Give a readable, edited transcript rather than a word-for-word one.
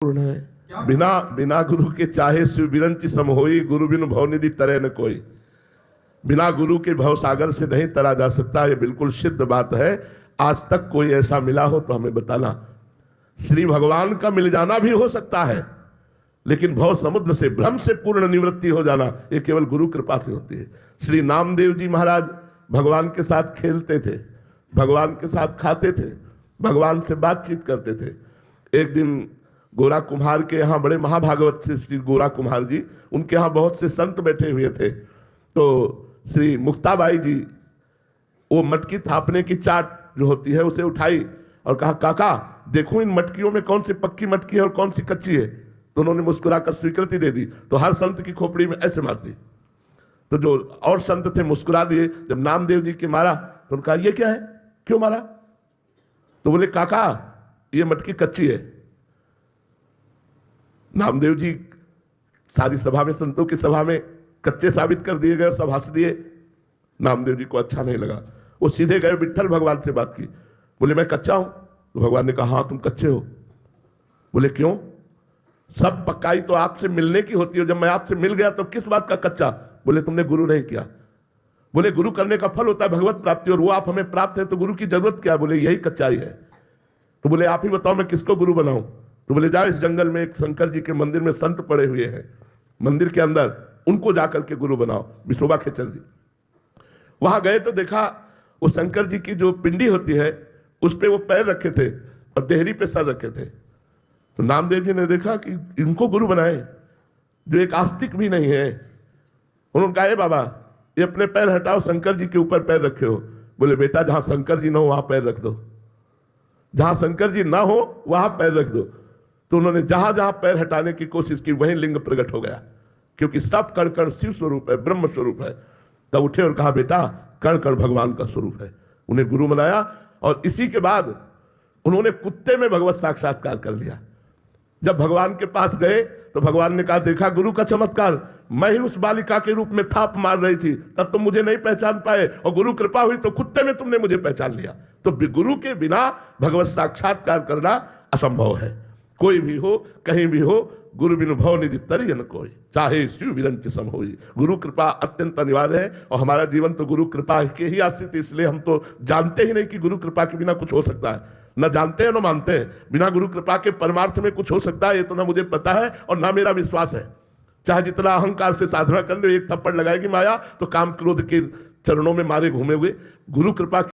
पूर्ण है। बिना बिना गुरु के चाहे शिव बिरंच सम होई, गुरु बिनु भवनिधि तरे न कोई। बिना गुरु के भव सागर से नहीं तरा जा सकता, ये बिल्कुल सिद्ध बात है। आज तक कोई ऐसा मिला हो तो हमें बताना। श्री भगवान का मिल जाना भी हो सकता है, लेकिन भव समुद्र से भ्रम से पूर्ण निवृत्ति हो जाना ये केवल गुरु कृपा से होती है। श्री नामदेव जी महाराज भगवान के साथ खेलते थे, भगवान के साथ खाते थे, भगवान से बातचीत करते थे। एक दिन गोरा कुम्हार के यहाँ, बड़े महाभागवत से श्री गोरा कुम्हार जी, उनके यहाँ बहुत से संत बैठे हुए थे। तो श्री मुक्ताबाई जी वो मटकी थापने की चाट जो होती है उसे उठाई और कहा, काका देखो इन मटकियों में कौन सी पक्की मटकी है और कौन सी कच्ची है। तो उन्होंने मुस्कुराकर स्वीकृति दे दी। तो हर संत की खोपड़ी में ऐसे मारती। तो जो और संत थे मुस्कुरा दिए। जब नामदेव जी के मारा तो उनका ये क्या है, क्यों मारा? तो बोले, काका ये मटकी कच्ची है। नामदेव जी सारी सभा में, संतों की सभा में कच्चे साबित कर दिए गए और सब हंस दिए। नामदेव जी को अच्छा नहीं लगा। वो सीधे गए विट्ठल भगवान से बात की। बोले, मैं कच्चा हूं? तो भगवान ने कहा, हाँ तुम कच्चे हो। बोले, क्यों? सब पक्काई तो आपसे मिलने की होती है, जब मैं आपसे मिल गया तो किस बात का कच्चा? बोले, तुमने गुरु नहीं किया। बोले, गुरु करने का फल होता है भगवत प्राप्ति, और वो आप हमें प्राप्त है तो गुरु की जरूरत क्या? बोले, यही कच्चाई है। तो बोले, आप ही बताओ मैं किसको गुरु बनाऊं? तो बोले, जाओ इस जंगल में एक शंकर जी के मंदिर में संत पड़े हुए हैं, मंदिर के अंदर, उनको जाकर के गुरु बनाओ। विशोबा खेचर जी वहां गए तो देखा वो शंकर जी की जो पिंडी होती है उस पे वो पैर रखे थे और देहरी पे सर रखे थे। तो नामदेव जी ने देखा कि इनको गुरु बनाए जो एक आस्तिक भी नहीं है। उन्होंने कहा, बाबा ये अपने पैर हटाओ, शंकर जी के ऊपर पैर रखे हो। बोले, बेटा जहां शंकर जी ना हो वहां पैर रख दो, जहां शंकर जी ना हो वहां पैर रख दो। तो उन्होंने जहां जहां पैर हटाने की कोशिश की वहीं लिंग प्रकट हो गया, क्योंकि सब कण कण शिव स्वरूप है, ब्रह्म स्वरूप है। तब उठे और कहा, बेटा कण कण भगवान का स्वरूप है। उन्हें गुरु बनाया और इसी के बाद उन्होंने कुत्ते में भगवत साक्षात्कार कर लिया। जब भगवान के पास गए तो भगवान ने कहा, देखा गुरु का चमत्कार, मैं ही उस बालिका के रूप में थाप मार रही थी, तब तुम मुझे नहीं पहचान पाए, और गुरु कृपा हुई तो कुत्ते में तुमने मुझे पहचान लिया। तो गुरु के बिना भगवत साक्षात्कार करना असंभव है। कोई भी हो, कहीं भी हो, गुरु बिनु भवनिधि तरिय न कोई, चाहे शिव बिरंच सम होई। गुरु कृपा अत्यंत अनिवार्य है, और हमारा जीवन तो गुरु कृपा के ही आश्रित, इसलिए हम तो जानते ही नहीं कि गुरु कृपा के बिना कुछ हो सकता है। न जानते हैं न मानते हैं। बिना गुरु कृपा के परमार्थ में कुछ हो सकता है ये तो ना मुझे पता है और ना मेरा विश्वास है। चाहे जितना अहंकार से साधना कर लो, एक थप्पड़ लगाएगी माया तो काम क्रोध के चरणों में मारे घूमे हुए। गुरु कृपा